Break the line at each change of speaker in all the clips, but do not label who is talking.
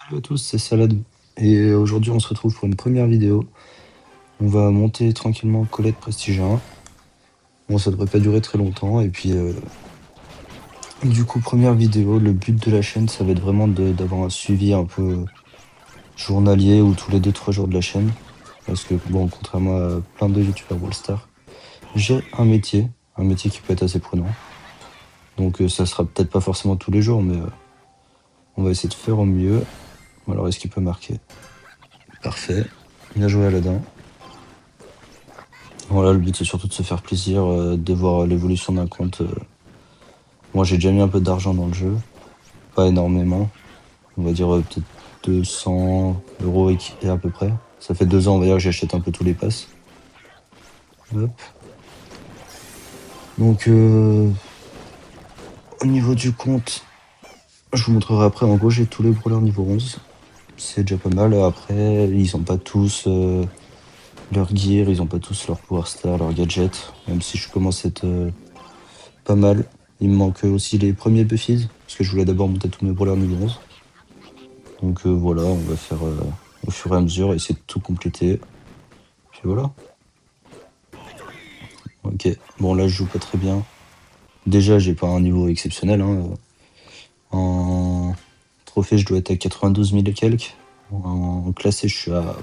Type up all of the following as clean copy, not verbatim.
Salut à tous, c'est Salade. Et aujourd'hui, on se retrouve pour une première vidéo. On va monter tranquillement Colette Prestige 1. Bon, ça devrait pas durer très longtemps. Et puis, du coup, première vidéo, le but de la chaîne, ça va être vraiment d'avoir un suivi un peu journalier ou tous les 2-3 jours de la chaîne. Parce que, bon, contrairement à plein de youtubeurs Wallstar, j'ai un métier qui peut être assez prenant. Donc, ça sera peut-être pas forcément tous les jours, mais on va essayer de faire au mieux. Alors, est-ce qu'il peut marquer? Parfait. Bien joué, Aladin. Voilà, le but c'est surtout de se faire plaisir, de voir l'évolution d'un compte. Moi j'ai déjà mis un peu d'argent dans le jeu, pas énormément, on va dire peut-être 200 € et à peu près. Ça fait 2 ans, on va dire que j'achète un peu tous les passes. Hop. Donc au niveau du compte, je vous montrerai après, en gros j'ai tous les brawlers niveau 11. C'est déjà pas mal. Après, ils ont pas tous leur gear, ils ont pas tous leur power star, leur gadget, même si je commence à être pas mal. Il me manque aussi les premiers buffies, parce que je voulais d'abord monter tous mes brawlers niveau 11. Donc voilà, on va faire au fur et à mesure, essayer de tout compléter. Puis voilà. Ok, bon là je joue pas très bien. Déjà j'ai pas un niveau exceptionnel, hein. En trophée je dois être à 92 000 et quelques. En classé je suis à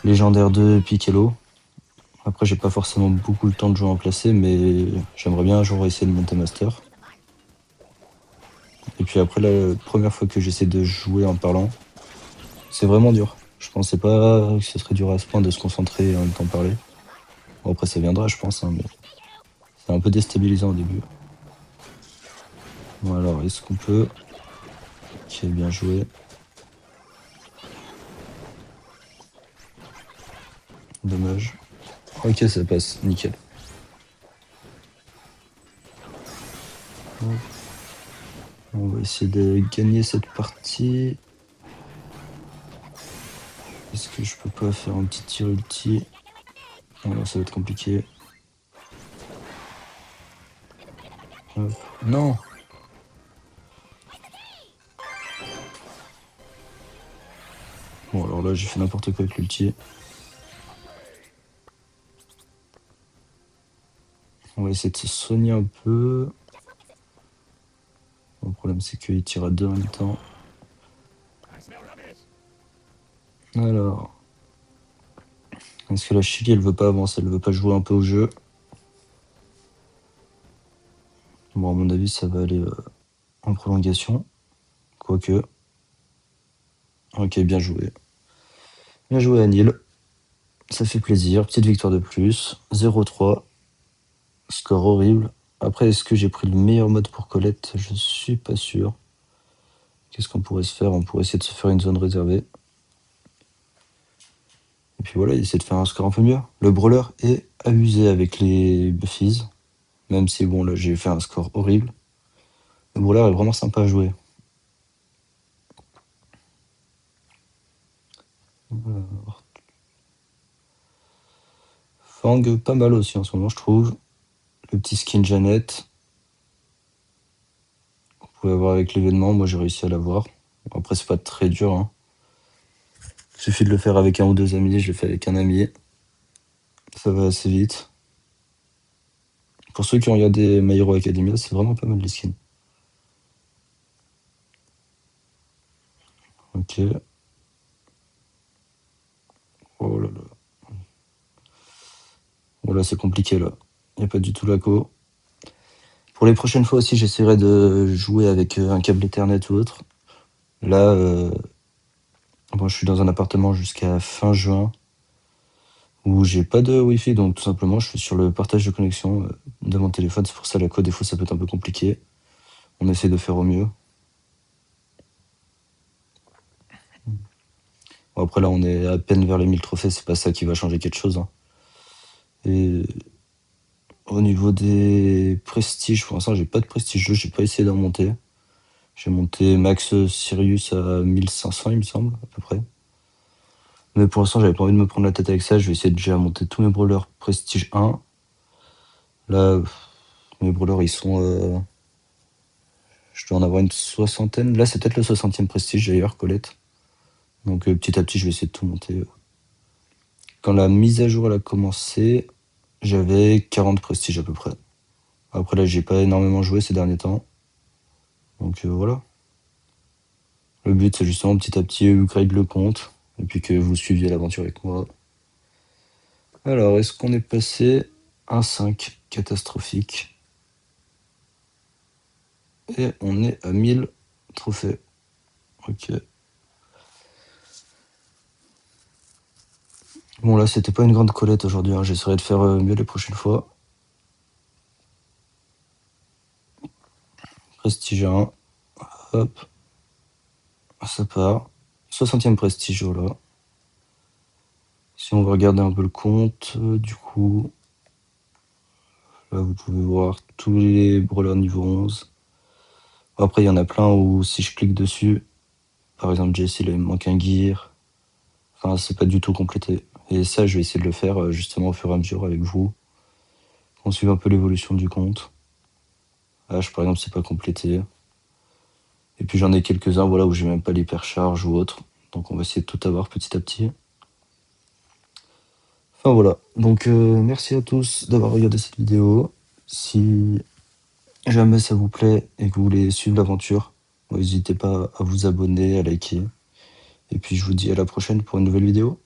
légendaire 2 Piccolo. Après j'ai pas forcément beaucoup le temps de jouer en classé, mais j'aimerais bien un jour essayer de monter master. Et puis après la première fois que j'essaie de jouer en parlant, c'est vraiment dur. Je pensais pas que ce serait dur à ce point de se concentrer et en même temps parler. Bon, après ça viendra je pense, hein, mais c'est un peu déstabilisant au début. Bon alors, est-ce qu'on peut... Ok, bien joué. Dommage. Ok, ça passe, nickel. Hop. On va essayer de gagner cette partie. Est-ce que je peux pas faire un petit tir ulti? Non, ça va être compliqué. Hop. Non! Bon, alors là, j'ai fait n'importe quoi avec l'ulti. On va essayer de se soigner un peu. Le problème, c'est qu'il tire à deux en même temps. Alors... Est-ce que la Chili, elle veut pas avancer? Elle veut pas jouer un peu au jeu? Bon, à mon avis, ça va aller en prolongation. Quoique. Ok, bien joué. Bien joué, Anil. Ça fait plaisir. Petite victoire de plus. 0-3. Score horrible. Après, est-ce que j'ai pris le meilleur mode pour Colette? Je suis pas sûr. Qu'est-ce qu'on pourrait se faire? On pourrait essayer de se faire une zone réservée. Et puis voilà, essayer de faire un score un peu mieux. Le brawler est abusé avec les buffies. Même si, bon, là, j'ai fait un score horrible. Le brawler est vraiment sympa à jouer. Fang, pas mal aussi en ce moment, je trouve. Le petit skin Jeannette. Vous pouvez avoir avec l'événement. Moi, j'ai réussi à l'avoir. Après, c'est pas très dur, hein. Il suffit de le faire avec un ou deux amis. Je l'ai fait avec un ami. Ça va assez vite. Pour ceux qui ont regardé My Hero Academia, c'est vraiment pas mal les skins. Ok. Oh là là. Oh là, c'est compliqué là. Il n'y a pas du tout la co. Pour les prochaines fois aussi, j'essaierai de jouer avec un câble Ethernet ou autre. Là, bon, je suis dans un appartement jusqu'à fin juin où j'ai pas de Wi-Fi, donc tout simplement, je suis sur le partage de connexion de mon téléphone. C'est pour ça la co, des fois, ça peut être un peu compliqué. On essaie de faire au mieux. Bon, après là, on est à peine vers les 1000 trophées, c'est pas ça qui va changer quelque chose, hein. Et au niveau des prestiges, pour l'instant, j'ai pas de prestige jeu, j'ai pas essayé d'en monter. J'ai monté max Sirius à 1500, il me semble, à peu près. Mais pour l'instant, j'avais pas envie de me prendre la tête avec ça. Je vais essayer de déjà monter tous mes brawlers prestige 1. Là, mes brawlers, ils sont Je dois en avoir une soixantaine. Là, c'est peut-être le 60e prestige d'ailleurs, Colette. Donc petit à petit, je vais essayer de tout monter. Quand la mise à jour elle a commencé, j'avais 40 prestiges à peu près. Après là, j'ai pas énormément joué ces derniers temps. Donc voilà. Le but, c'est justement petit à petit upgrade le compte. Et puis que vous suiviez l'aventure avec moi. Alors, est-ce qu'on est passé un 5 catastrophique? Et on est à 1000 trophées. Ok. Bon là, c'était pas une grande Colette aujourd'hui, hein. J'essaierai de faire mieux les prochaines fois. Prestige 1. Hop. Ça part. 60e prestige, voilà. Si on va regarder un peu le compte, du coup, là vous pouvez voir tous les brawlers niveau 11. Après, il y en a plein où si je clique dessus, par exemple Jesse, là, il me manque un gear. Enfin, c'est pas du tout complété. Et ça, je vais essayer de le faire justement au fur et à mesure avec vous. On suit un peu l'évolution du compte. H, par exemple, c'est pas complété. Et puis j'en ai quelques-uns voilà, où j'ai même pas l'hypercharge ou autre. Donc on va essayer de tout avoir petit à petit. Enfin voilà. Donc merci à tous d'avoir regardé cette vidéo. Si jamais ça vous plaît et que vous voulez suivre l'aventure, n'hésitez pas à vous abonner, à liker. Et puis je vous dis à la prochaine pour une nouvelle vidéo.